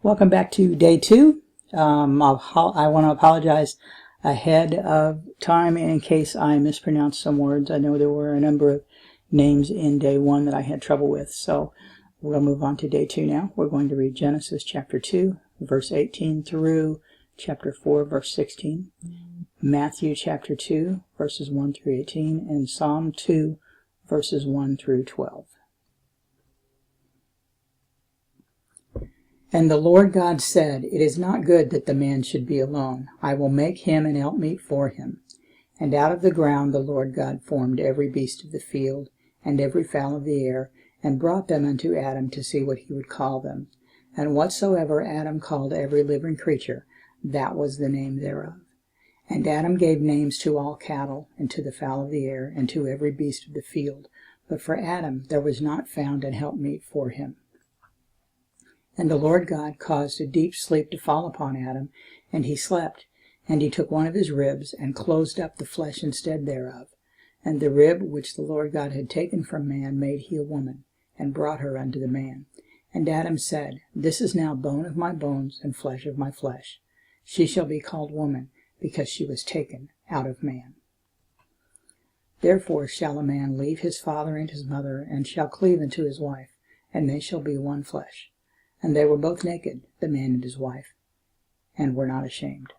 Welcome back to day 2. I want to apologize ahead of time in case I mispronounced some words. I know there were a number of names in day 1 that I had trouble with, so we'll move on to day 2 now. We're going to read Genesis chapter 2, verse 18 through chapter 4, verse 16, Matthew chapter 2, verses 1 through 18, and Psalm 2, verses 1 through 12. And the Lord God said, It is not good that the man should be alone. I will make him an helpmeet for him. And out of the ground the Lord God formed every beast of the field, and every fowl of the air, and brought them unto Adam to see what he would call them. And whatsoever Adam called every living creature, that was the name thereof. And Adam gave names to all cattle, and to the fowl of the air, and to every beast of the field. But for Adam there was not found an helpmeet for him. And the Lord God caused a deep sleep to fall upon Adam, and he slept. And he took one of his ribs, and closed up the flesh instead thereof. And the rib which the Lord God had taken from man made he a woman, and brought her unto the man. And Adam said, This is now bone of my bones, and flesh of my flesh. She shall be called woman, because she was taken out of man. Therefore shall a man leave his father and his mother, and shall cleave unto his wife, and they shall be one flesh. And they were both naked, the man and his wife, and were not ashamed.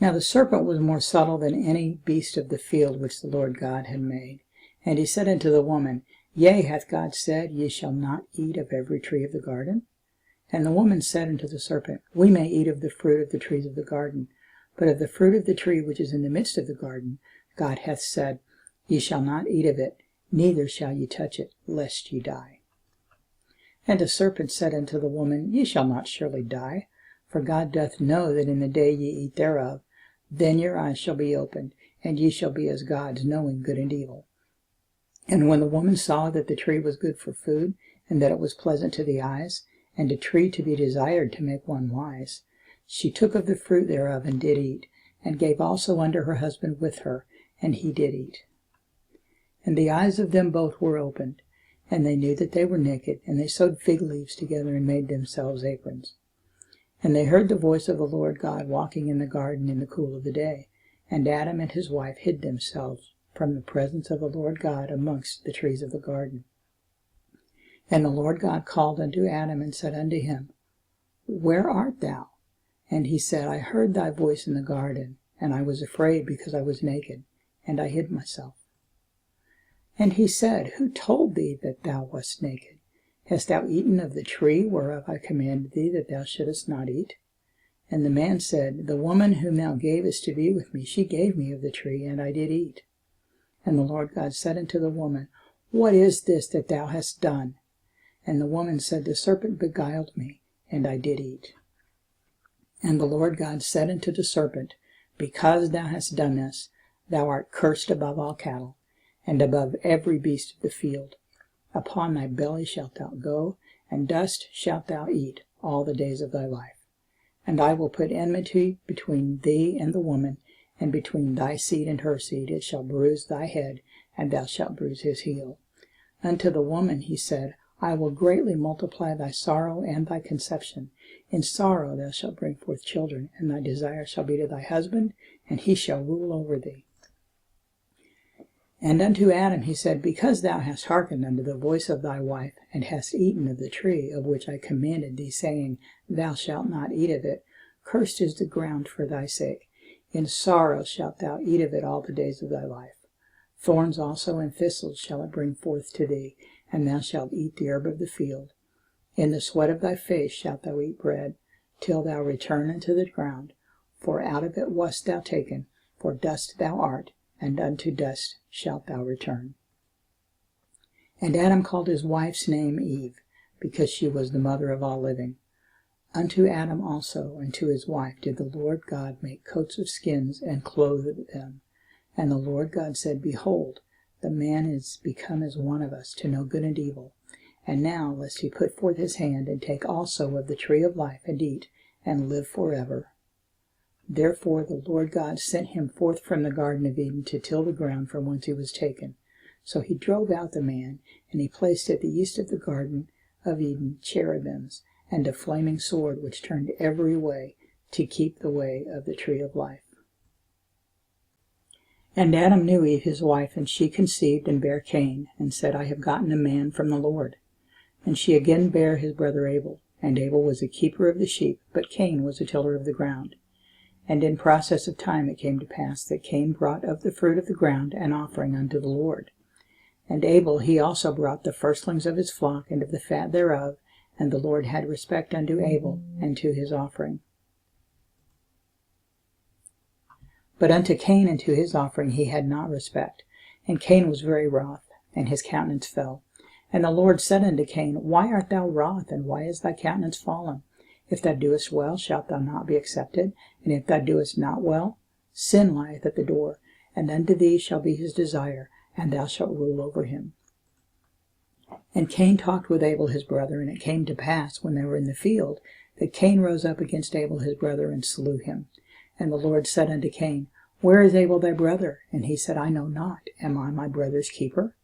Now the serpent was more subtle than any beast of the field which the Lord God had made. And he said unto the woman, Yea, hath God said, Ye shall not eat of every tree of the garden? And the woman said unto the serpent, We may eat of the fruit of the trees of the garden, but of the fruit of the tree which is in the midst of the garden, God hath said, Ye shall not eat of it, neither shall ye touch it, lest ye die. And the serpent said unto the woman, Ye shall not surely die, for God doth know that in the day ye eat thereof, then your eyes shall be opened, and ye shall be as gods, knowing good and evil. And when the woman saw that the tree was good for food, and that it was pleasant to the eyes, and a tree to be desired to make one wise, she took of the fruit thereof and did eat, and gave also unto her husband with her, and he did eat. And the eyes of them both were opened, and they knew that they were naked, and they sewed fig leaves together and made themselves aprons. And they heard the voice of the Lord God walking in the garden in the cool of the day. And Adam and his wife hid themselves from the presence of the Lord God amongst the trees of the garden. And the Lord God called unto Adam and said unto him, Where art thou? And he said, I heard thy voice in the garden, and I was afraid because I was naked, and I hid myself. And he said, Who told thee that thou wast naked? Hast thou eaten of the tree whereof I commanded thee that thou shouldest not eat? And the man said, The woman whom thou gavest to be with me, she gave me of the tree, and I did eat. And the Lord God said unto the woman, What is this that thou hast done? And the woman said, The serpent beguiled me, and I did eat. And the Lord God said unto the serpent, Because thou hast done this, thou art cursed above all cattle, and above every beast of the field. Upon thy belly shalt thou go, and dust shalt thou eat all the days of thy life. And I will put enmity between thee and the woman, and between thy seed and her seed. It shall bruise thy head, and thou shalt bruise his heel. Unto the woman he said, I will greatly multiply thy sorrow and thy conception. In sorrow thou shalt bring forth children, and thy desire shall be to thy husband, and he shall rule over thee. And unto Adam he said, Because thou hast hearkened unto the voice of thy wife, and hast eaten of the tree of which I commanded thee, saying, Thou shalt not eat of it, cursed is the ground for thy sake. In sorrow shalt thou eat of it all the days of thy life. Thorns also and thistles shall it bring forth to thee, and thou shalt eat the herb of the field. In the sweat of thy face shalt thou eat bread, till thou return unto the ground, for out of it wast thou taken, for dust thou art, and unto dust shalt thou return. And Adam called his wife's name Eve, because she was the mother of all living. Unto Adam also and to his wife did the Lord God make coats of skins, and clothed them. And the Lord God said, Behold, the man is become as one of us, to know good and evil. And now, lest he put forth his hand, and take also of the tree of life, and eat, and live forever. Therefore the Lord God sent him forth from the Garden of Eden to till the ground from whence he was taken. So he drove out the man, and he placed at the east of the Garden of Eden cherubims, and a flaming sword which turned every way to keep the way of the tree of life. And Adam knew Eve his wife, and she conceived and bare Cain, and said, I have gotten a man from the Lord. And she again bare his brother Abel. And Abel was a keeper of the sheep, but Cain was a tiller of the ground. And in process of time it came to pass that Cain brought of the fruit of the ground an offering unto the Lord. And Abel he also brought the firstlings of his flock and of the fat thereof, and the Lord had respect unto Abel and to his offering. But unto Cain and to his offering he had not respect. And Cain was very wroth, and his countenance fell. And the Lord said unto Cain, Why art thou wroth, and why is thy countenance fallen? If thou doest well, shalt thou not be accepted? And if thou doest not well, sin lieth at the door, and unto thee shall be his desire, and thou shalt rule over him. And Cain talked with Abel his brother, and it came to pass, when they were in the field, that Cain rose up against Abel his brother, and slew him. And the Lord said unto Cain, Where is Abel thy brother? And he said, I know not. Am I my brother's keeper?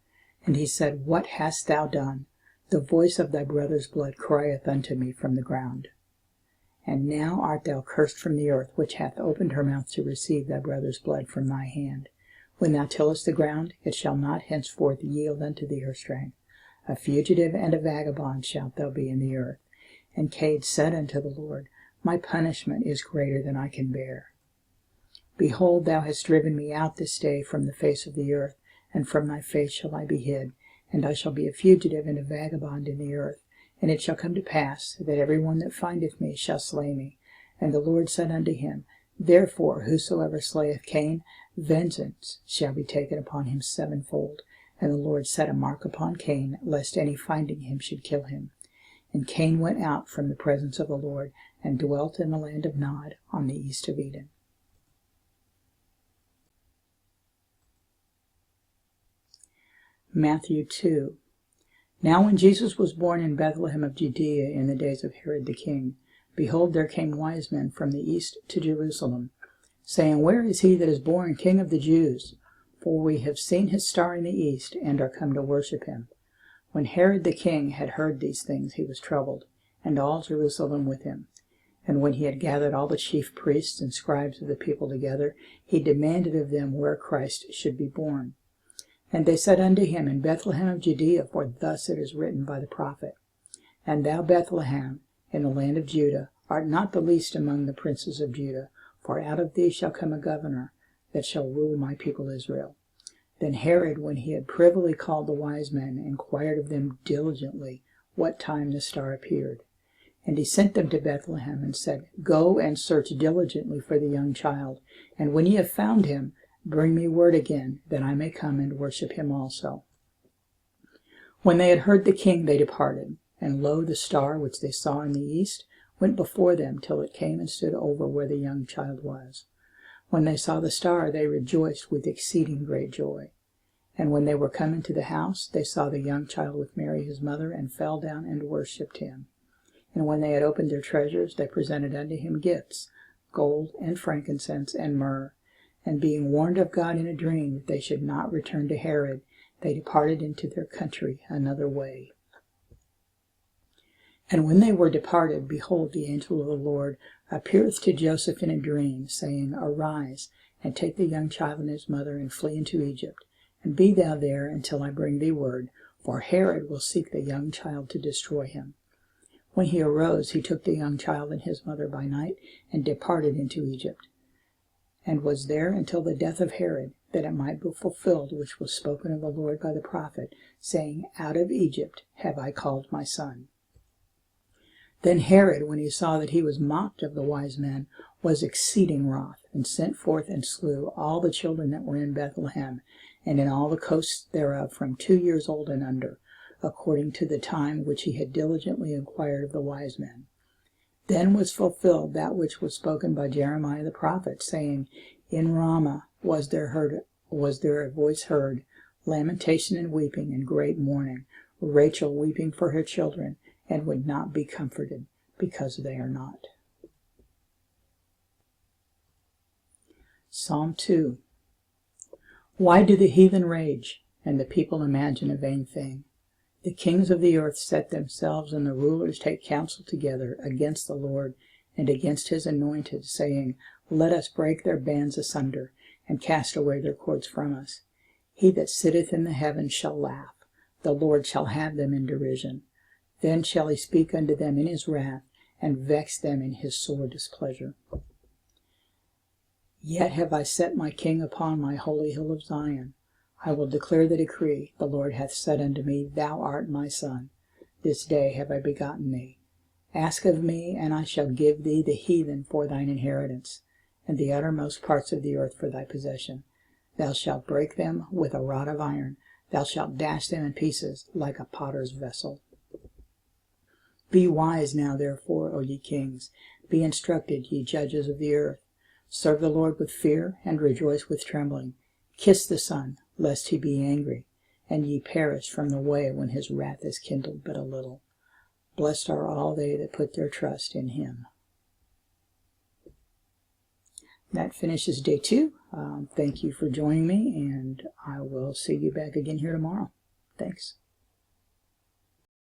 And he said, What hast thou done? The voice of thy brother's blood crieth unto me from the ground. And now art thou cursed from the earth, which hath opened her mouth to receive thy brother's blood from thy hand. When thou tillest the ground, it shall not henceforth yield unto thee her strength. A fugitive and a vagabond shalt thou be in the earth. And Cain said unto the Lord, My punishment is greater than I can bear. Behold, thou hast driven me out this day from the face of the earth, and from thy face shall I be hid, and I shall be a fugitive and a vagabond in the earth. And it shall come to pass, that every one that findeth me shall slay me. And the Lord said unto him, Therefore whosoever slayeth Cain, vengeance shall be taken upon him sevenfold. And the Lord set a mark upon Cain, lest any finding him should kill him. And Cain went out from the presence of the Lord, and dwelt in the land of Nod, on the east of Eden. Matthew 2. Now when Jesus was born in Bethlehem of Judea in the days of Herod the king, behold, there came wise men from the east to Jerusalem, saying, Where is he that is born King of the Jews? For we have seen his star in the east, and are come to worship him. When Herod the king had heard these things, he was troubled, and all Jerusalem with him. And when he had gathered all the chief priests and scribes of the people together, he demanded of them where Christ should be born. And they said unto him, In Bethlehem of Judea, for thus it is written by the prophet, And thou, Bethlehem, in the land of Judah, art not the least among the princes of Judah, for out of thee shall come a governor, that shall rule my people Israel. Then Herod, when he had privily called the wise men, inquired of them diligently what time the star appeared. And he sent them to Bethlehem, and said, Go and search diligently for the young child, and when ye have found him, bring me word again, that I may come and worship him also. When they had heard the king, they departed. And lo, the star which they saw in the east went before them till it came and stood over where the young child was. When they saw the star, they rejoiced with exceeding great joy. And when they were come into the house, they saw the young child with Mary his mother, and fell down and worshipped him. And when they had opened their treasures, they presented unto him gifts, gold, and frankincense, and myrrh. And being warned of God in a dream that they should not return to Herod, they departed into their country another way. And when they were departed, behold, the angel of the Lord appeareth to Joseph in a dream, saying, Arise, and take the young child and his mother, and flee into Egypt, and be thou there until I bring thee word, for Herod will seek the young child to destroy him. When he arose, he took the young child and his mother by night, and departed into Egypt, and was there until the death of Herod, that it might be fulfilled which was spoken of the Lord by the prophet, saying, Out of Egypt have I called my son. Then Herod, when he saw that he was mocked of the wise men, was exceeding wroth, and sent forth and slew all the children that were in Bethlehem, and in all the coasts thereof, from 2 years old and under, according to the time which he had diligently inquired of the wise men. Then was fulfilled that which was spoken by Jeremiah the prophet, saying, In Ramah was there a voice heard, lamentation and weeping, and great mourning, Rachel weeping for her children, and would not be comforted, because they are not. Psalm 2. Why do the heathen rage, and the people imagine a vain thing? The kings of the earth set themselves, and the rulers take counsel together against the Lord and against his anointed, saying, Let us break their bands asunder, and cast away their cords from us. He that sitteth in the heavens shall laugh. The Lord shall have them in derision. Then shall he speak unto them in his wrath, and vex them in his sore displeasure. Yet have I set my king upon my holy hill of Zion. I will declare the decree. The Lord hath said unto me, Thou art my son. This day have I begotten thee. Ask of me, and I shall give thee the heathen for thine inheritance, and the uttermost parts of the earth for thy possession. Thou shalt break them with a rod of iron. Thou shalt dash them in pieces like a potter's vessel. Be wise now, therefore, O ye kings. Be instructed, ye judges of the earth. Serve the Lord with fear, and rejoice with trembling. Kiss the Son, lest he be angry, and ye perish from the way when his wrath is kindled but a little. Blessed are all they that put their trust in him. That finishes day 2. Thank you for joining me, and I will see you back again here tomorrow. Thanks.